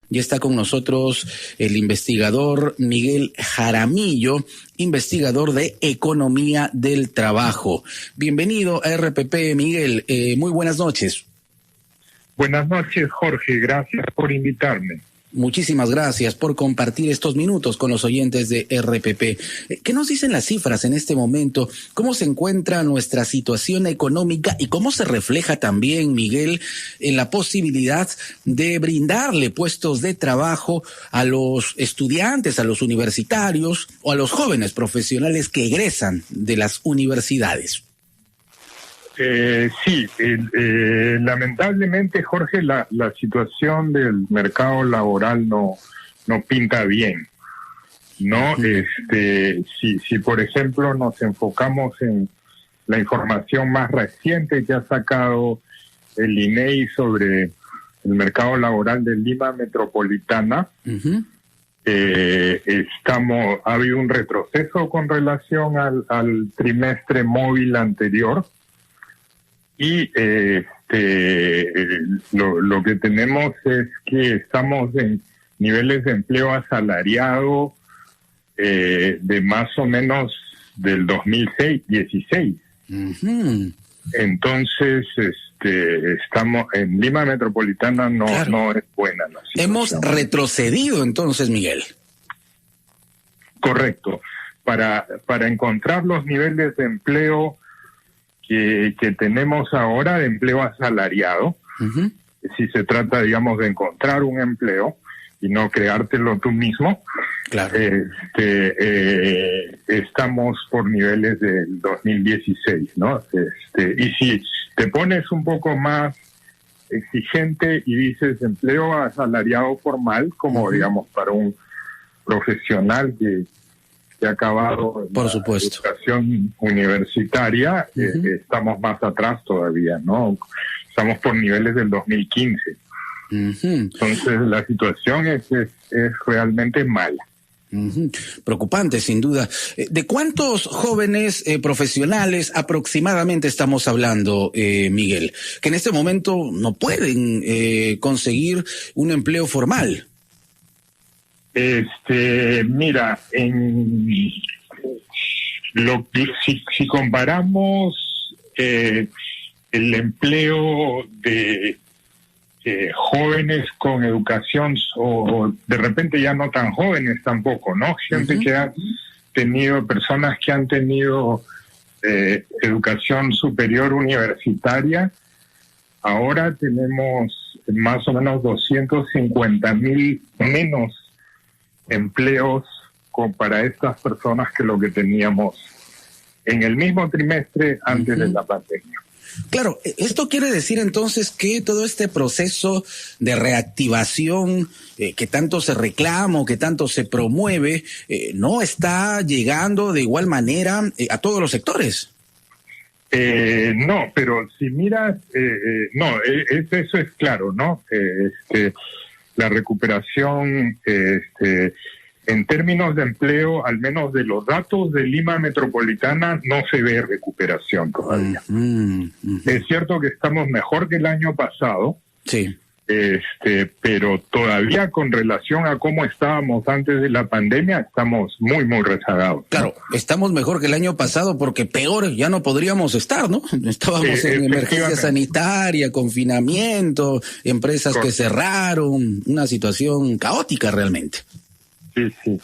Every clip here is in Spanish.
Ya está con nosotros el investigador Miguel Jaramillo, investigador de Economía del Trabajo. Bienvenido a RPP, Miguel. Muy buenas noches. Buenas noches, Jorge. Gracias por invitarme. Muchísimas gracias por compartir estos minutos con los oyentes de RPP. ¿Qué nos dicen las cifras en este momento? ¿Cómo se encuentra nuestra situación económica y cómo se refleja también, Miguel, en la posibilidad de brindarle puestos de trabajo a los estudiantes, a los universitarios o a los jóvenes profesionales que egresan de las universidades? Lamentablemente, Jorge, la situación del mercado laboral no pinta bien, ¿no? Si por ejemplo nos enfocamos en la información más reciente que ha sacado el INEI sobre el mercado laboral de Lima Metropolitana, ha habido un retroceso con relación al trimestre móvil anterior. Y lo que tenemos es que estamos en niveles de empleo asalariado de más o menos del 2016. Entonces, estamos en Lima Metropolitana, no es buena la situación. Hemos retrocedido entonces, Miguel. Correcto. Para encontrar los niveles de empleo que tenemos ahora, de empleo asalariado, si se trata, digamos, de encontrar un empleo y no creártelo tú mismo, claro. Estamos por niveles del 2016, ¿no? Y si te pones un poco más exigente y dices empleo asalariado formal, como digamos para un profesional que ha acabado por la supuesto. Educación universitaria, estamos más atrás todavía, ¿no? Estamos por niveles del 2015. Entonces la situación es realmente mala. Preocupante, sin duda. ¿De cuántos jóvenes profesionales aproximadamente estamos hablando, Miguel, que en este momento no pueden conseguir un empleo formal? Mira, si comparamos el empleo de jóvenes con educación, o de repente ya no tan jóvenes tampoco, ¿no? Gente que ha tenido, personas que han tenido educación superior universitaria, ahora tenemos más o menos 250,000 menos empleos para estas personas que lo que teníamos en el mismo trimestre antes de la pandemia. Claro, esto quiere decir entonces que todo este proceso de reactivación que tanto se reclama, que tanto se promueve, no está llegando de igual manera a todos los sectores. No, pero si miras, eso es claro, ¿no? La recuperación, en términos de empleo, al menos de los datos de Lima Metropolitana, no se ve recuperación todavía. Es cierto que estamos mejor que el año pasado, sí, pero todavía con relación a cómo estábamos antes de la pandemia, estamos muy, muy rezagados, ¿no? Claro, estamos mejor que el año pasado porque peor ya no podríamos estar, ¿no? Estábamos en emergencia sanitaria, confinamiento, empresas que cerraron, una situación caótica realmente. Sí.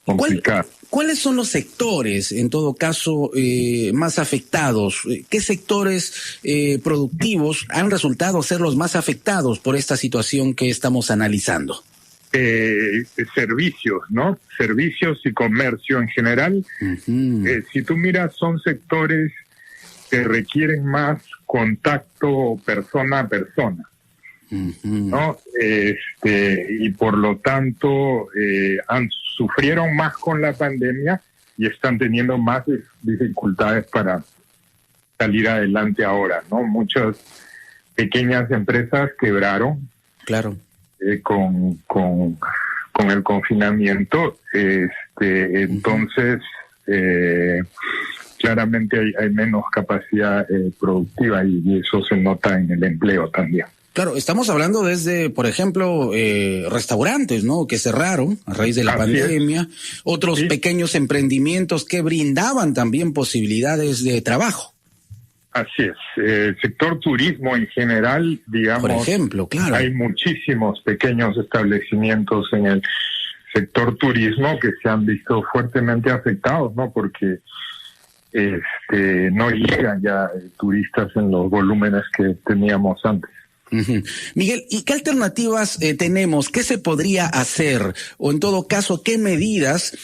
Complicado. ¿Cuáles son los sectores, en todo caso, más afectados? ¿Qué sectores productivos han resultado ser los más afectados por esta situación que estamos analizando? Servicios, ¿no? Servicios y comercio en general. Si tú miras, son sectores que requieren más contacto persona a persona, ¿no? Y por lo tanto sufrieron más con la pandemia y están teniendo más dificultades para salir adelante ahora, ¿no? Muchas pequeñas empresas quebraron, claro, con el confinamiento, entonces claramente hay menos capacidad productiva y eso se nota en el empleo también. Claro, estamos hablando desde, por ejemplo, restaurantes, ¿no? Que cerraron a raíz de la pandemia, otros pequeños emprendimientos que brindaban también posibilidades de trabajo. Así es. El sector turismo en general, digamos, por ejemplo, claro, hay muchísimos pequeños establecimientos en el sector turismo que se han visto fuertemente afectados, ¿no? Porque no llegan ya turistas en los volúmenes que teníamos antes. Uh-huh. Miguel, ¿y qué alternativas tenemos? ¿Qué se podría hacer? O en todo caso, ¿qué medidas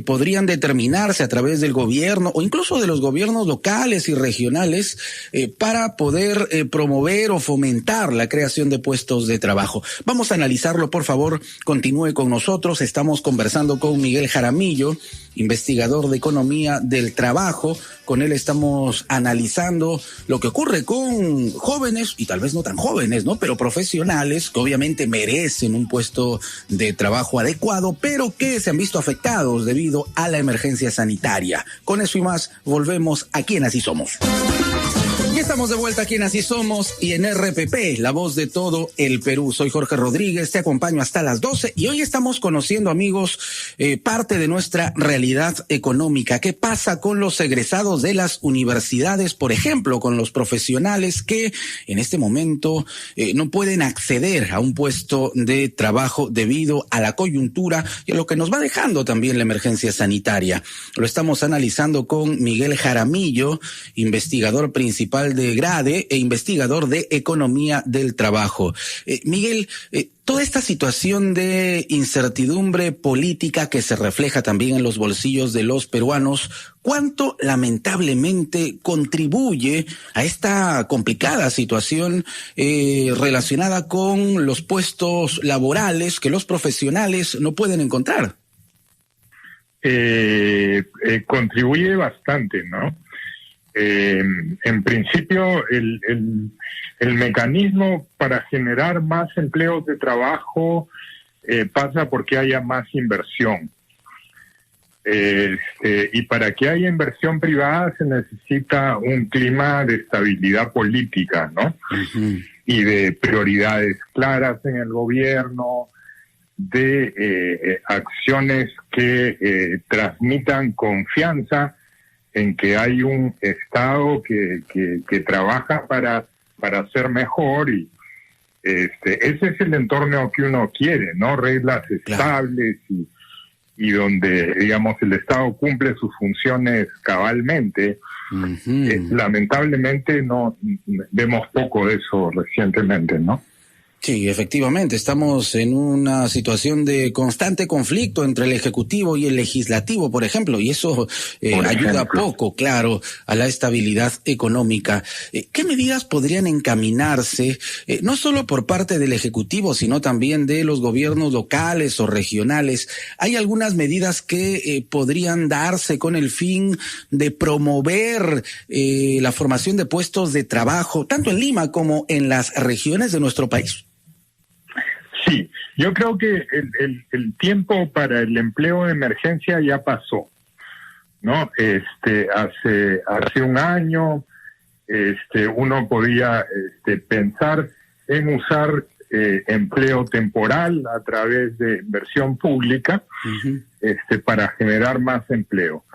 podrían determinarse a través del gobierno o incluso de los gobiernos locales y regionales para poder promover o fomentar la creación de puestos de trabajo? Vamos a analizarlo, por favor, continúe con nosotros. Estamos conversando con Miguel Jaramillo, investigador de economía del trabajo. Con él estamos analizando lo que ocurre con jóvenes, y tal vez no tan jóvenes, ¿no? Pero profesionales que obviamente merecen un puesto de trabajo adecuado, pero que se han visto afectados debido a la emergencia sanitaria. Con eso y más, volvemos aquí en Así Somos. Y estamos de vuelta aquí en Así Somos y en RPP, la voz de todo el Perú. Soy Jorge Rodríguez, te acompaño hasta las 12 y hoy estamos conociendo, amigos, parte de nuestra realidad económica. ¿Qué pasa con los egresados de las universidades, por ejemplo, con los profesionales que en este momento no pueden acceder a un puesto de trabajo debido a la coyuntura y a lo que nos va dejando también la emergencia sanitaria? Lo estamos analizando con Miguel Jaramillo, investigador principal de Grade e investigador de economía del trabajo. Miguel, toda esta situación de incertidumbre política que se refleja también en los bolsillos de los peruanos, ¿cuánto lamentablemente contribuye a esta complicada situación relacionada con los puestos laborales que los profesionales no pueden encontrar? Contribuye bastante, ¿no? En principio, el mecanismo para generar más empleos de trabajo pasa porque haya más inversión. Y para que haya inversión privada se necesita un clima de estabilidad política, ¿no? Uh-huh. Y de prioridades claras en el gobierno, de acciones que transmitan confianza en que hay un Estado que trabaja para ser mejor y ese es el entorno que uno quiere, ¿no? Reglas estables y donde, digamos, el Estado cumple sus funciones cabalmente. Uh-huh. Lamentablemente no vemos poco de eso recientemente, ¿no? Sí, efectivamente, estamos en una situación de constante conflicto entre el Ejecutivo y el Legislativo, por ejemplo, y eso ayuda poco, claro, a la estabilidad económica. ¿Qué medidas podrían encaminarse, no solo por parte del Ejecutivo, sino también de los gobiernos locales o regionales? ¿Hay algunas medidas que podrían darse con el fin de promover la formación de puestos de trabajo, tanto en Lima como en las regiones de nuestro país? Sí, yo creo que el tiempo para el empleo de emergencia ya pasó, ¿no? Hace un año, uno podía pensar en usar empleo temporal a través de inversión pública, uh-huh, para generar más empleo.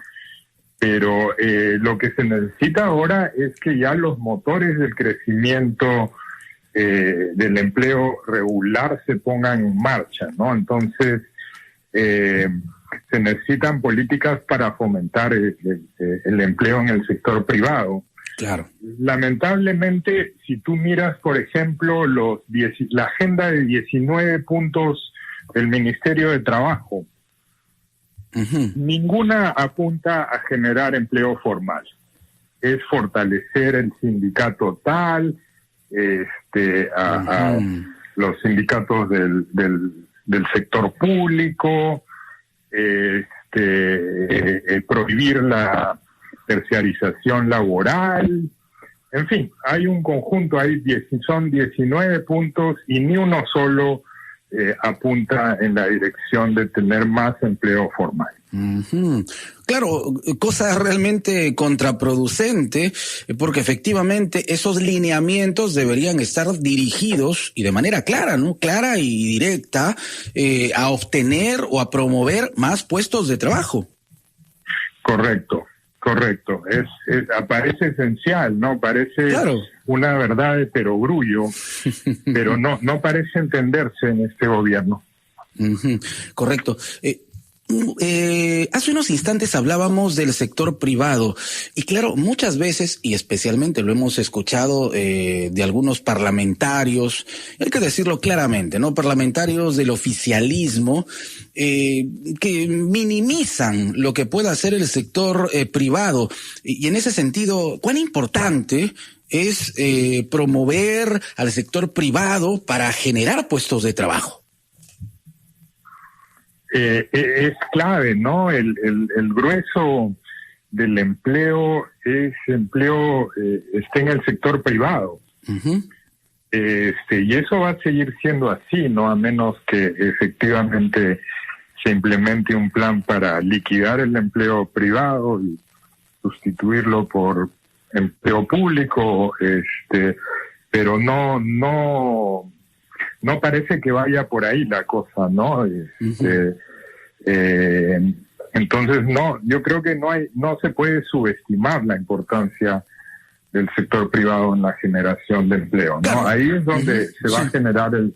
Pero lo que se necesita ahora es que ya los motores del crecimiento del empleo regular se pongan en marcha, ¿no? Entonces, se necesitan políticas para fomentar el empleo en el sector privado. Claro. Lamentablemente, si tú miras, por ejemplo, la agenda de 19 puntos del Ministerio de Trabajo, uh-huh, ninguna apunta a generar empleo formal. Es fortalecer el sindicato tal, a los sindicatos del sector público, prohibir la terciarización laboral, en fin, hay un conjunto, son 19 puntos y ni uno solo apunta en la dirección de tener más empleo formal. Uh-huh. Claro, cosa realmente contraproducente, porque efectivamente esos lineamientos deberían estar dirigidos y de manera clara, ¿no? Clara y directa, a obtener o a promover más puestos de trabajo. Correcto. Parece esencial, ¿no? Parece claro. Una verdad de perogrullo, pero no parece entenderse en este gobierno. Uh-huh. Correcto. Hace unos instantes hablábamos del sector privado y claro, muchas veces, y especialmente lo hemos escuchado de algunos parlamentarios, hay que decirlo claramente, ¿no? Parlamentarios del oficialismo que minimizan lo que pueda hacer el sector privado. Y en ese sentido, ¿cuán importante es promover al sector privado para generar puestos de trabajo? Es clave, ¿no? El grueso del empleo está en el sector privado. Uh-huh. Y eso va a seguir siendo así, ¿no? A menos que efectivamente se implemente un plan para liquidar el empleo privado y sustituirlo por empleo público, pero no parece que vaya por ahí la cosa, ¿no? Uh-huh. Entonces, yo creo que no se puede subestimar la importancia del sector privado en la generación de empleo, ¿no? Claro. Ahí es donde se va a generar el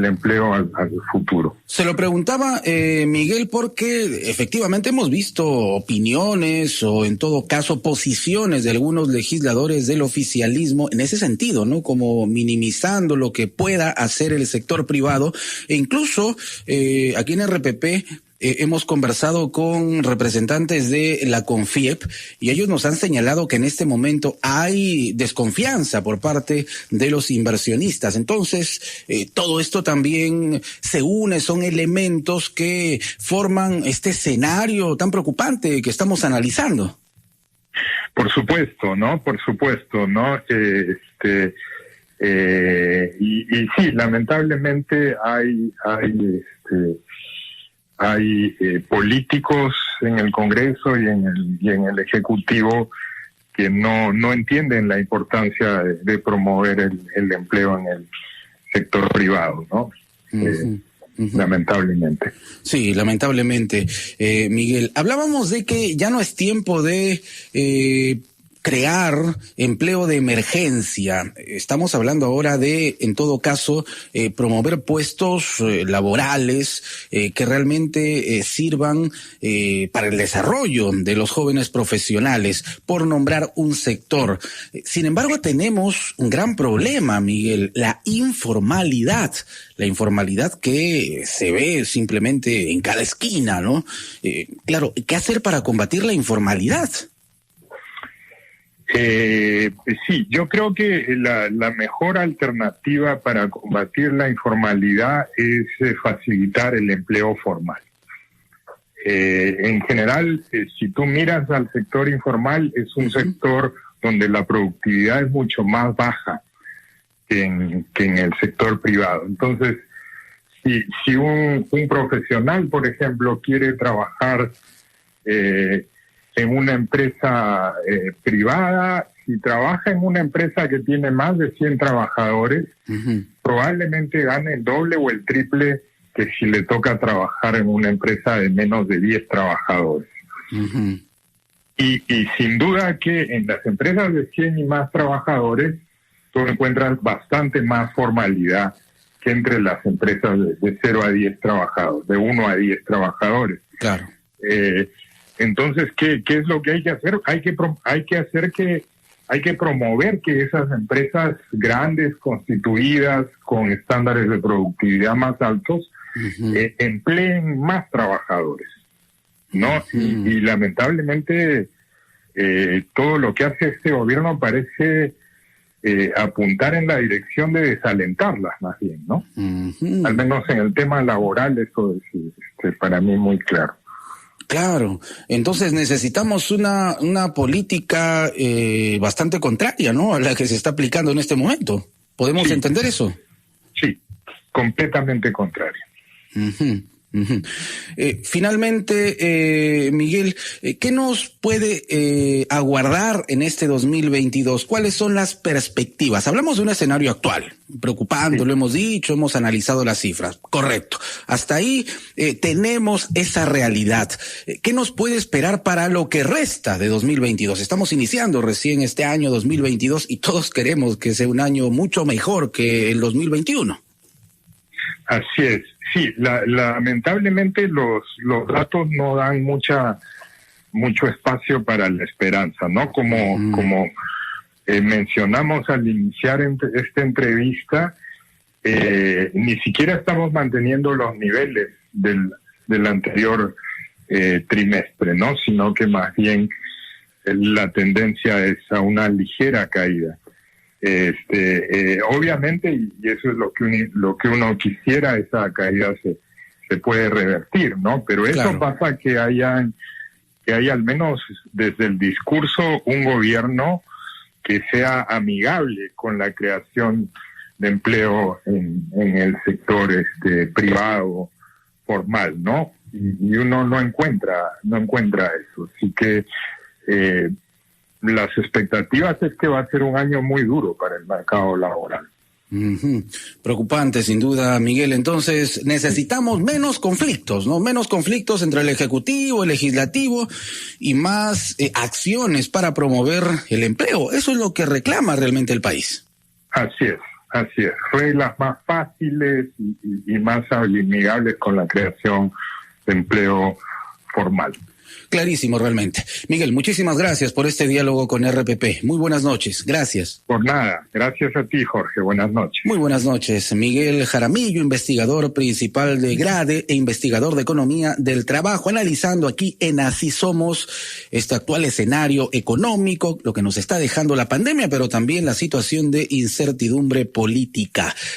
empleo al futuro. Se lo preguntaba, Miguel, porque efectivamente hemos visto opiniones o en todo caso posiciones de algunos legisladores del oficialismo en ese sentido, ¿no? Como minimizando lo que pueda hacer el sector privado e incluso aquí en RPP hemos conversado con representantes de la CONFIEP y ellos nos han señalado que en este momento hay desconfianza por parte de los inversionistas. Entonces, todo esto también se une, son elementos que forman este escenario tan preocupante que estamos analizando. Por supuesto, ¿no? Y sí, lamentablemente hay políticos en el Congreso y en el Ejecutivo que no entienden la importancia de promover el empleo en el sector privado, ¿no? Uh-huh. Lamentablemente. Sí, lamentablemente. Miguel, hablábamos de que ya no es tiempo de crear empleo de emergencia. Estamos hablando ahora de, en todo caso, promover puestos laborales que realmente sirvan para el desarrollo de los jóvenes profesionales, por nombrar un sector. Sin embargo, tenemos un gran problema, Miguel, la informalidad. La informalidad que se ve simplemente en cada esquina, ¿no? Claro, ¿qué hacer para combatir la informalidad? Sí, yo creo que la mejor alternativa para combatir la informalidad es facilitar el empleo formal. En general, si tú miras al sector informal, es un sector donde la productividad es mucho más baja que en el sector privado. Entonces, si un profesional, por ejemplo, quiere trabajar en una empresa privada, si trabaja en una empresa que tiene más de 100 trabajadores, uh-huh, probablemente gane el doble o el triple que si le toca trabajar en una empresa de menos de 10 trabajadores. Uh-huh. Y sin duda que en las empresas de 100 y más trabajadores, tú encuentras bastante más formalidad que entre las empresas de 0 a 10 trabajadores, de 1 a 10 trabajadores. Claro. Entonces, ¿qué es lo que hay que hacer? Hay que promover que esas empresas grandes, constituidas, con estándares de productividad más altos, uh-huh, empleen más trabajadores, ¿no? Uh-huh. Y lamentablemente todo lo que hace este gobierno parece apuntar en la dirección de desalentarlas, más bien, ¿no? Uh-huh. Al menos en el tema laboral eso es para mí muy claro. Claro, entonces necesitamos una política bastante contraria, ¿no?, a la que se está aplicando en este momento. ¿Podemos entender eso? Sí, completamente contrario. Uh-huh. Uh-huh. Finalmente, Miguel, ¿qué nos puede aguardar en este 2022? ¿Cuáles son las perspectivas? Hablamos de un escenario actual, preocupante, sí. Lo hemos dicho, hemos analizado las cifras, correcto. Hasta ahí tenemos esa realidad. ¿Qué nos puede esperar para lo que resta de 2022? Estamos iniciando recién este año 2022 y todos queremos que sea un año mucho mejor que el 2021. Así es. Sí, lamentablemente los datos no dan mucho espacio para la esperanza, ¿no? Como mencionamos al iniciar esta entrevista, ni siquiera estamos manteniendo los niveles del anterior trimestre, ¿no? Sino que más bien la tendencia es a una ligera caída. Obviamente, y eso es lo que uno quisiera, esa caída se puede revertir, ¿no? Pero eso claro. Pasa que hay al menos desde el discurso un gobierno que sea amigable con la creación de empleo en el sector privado formal, ¿no? Y uno no encuentra eso, así que las expectativas es que va a ser un año muy duro para el mercado laboral. Uh-huh. Preocupante, sin duda, Miguel. Entonces, necesitamos menos conflictos, ¿no? Menos conflictos entre el Ejecutivo, el Legislativo y más acciones para promover el empleo. Eso es lo que reclama realmente el país. Así es. Reglas más fáciles y más amigables con la creación de empleo formal. Clarísimo, realmente. Miguel, muchísimas gracias por este diálogo con RPP. Muy buenas noches. Gracias. Por nada. Gracias a ti, Jorge. Buenas noches. Muy buenas noches. Miguel Jaramillo, investigador principal de GRADE e investigador de Economía del Trabajo, analizando aquí en Así Somos este actual escenario económico, lo que nos está dejando la pandemia, pero también la situación de incertidumbre política.